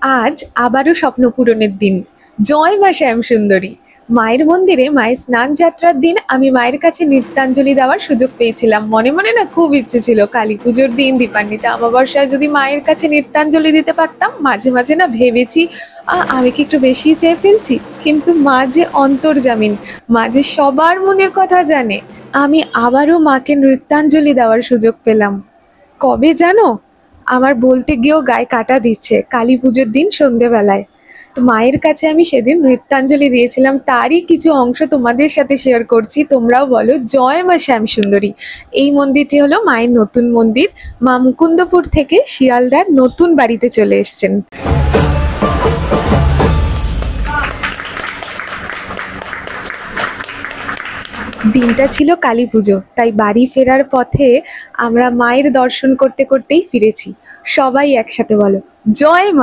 আজ আবারও স্বপ্ন পূরণের দিন। জয় মা শ্যামসুন্দরী। মায়ের মন্দিরে মায়ের স্নান যাত্রার দিন আমি মায়ের কাছে নৃত্যাঞ্জলি দেওয়ার সুযোগ পেয়েছিলাম। মনে মনে না খুব ইচ্ছে ছিল কালী পুজোর দিন দীপান্বিতা অমাবস্যায় যদি মায়ের কাছে নৃত্যাঞ্জলি দিতে পারতাম। মাঝে মাঝে না ভেবেছি আমি কি একটু বেশি চেয়ে ফেলছি, কিন্তু মা যে অন্তর্যামিন, মা যে সবার মনের কথা জানে। আমি আবারও মাকে নৃত্যাঞ্জলি দেওয়ার সুযোগ পেলাম। কবে জানো? আমার বলতে গিয়েও গায়ে কাঁটা দিচ্ছে। কালী পুজোর দিন সন্ধেবেলায় তো মায়ের কাছে আমি সেদিন নৃত্যাঞ্জলি দিয়েছিলাম, তারই কিছু অংশ তোমাদের সাথে শেয়ার করছি। তোমরাও বলো জয় মা শ্যামসুন্দরী। এই মন্দিরটি হলো মায়ের নতুন মন্দির। মা মুকুন্দপুর থেকে শিয়ালদার নতুন বাড়িতে চলে এসেছেন। দিনটা ছিল কালী পুজো, তাই বাড়ি ফেরার পথে আমরা মায়ের দর্শন করতে করতেই ফিরেছি। সবাই একসাথে বলো জয় মা।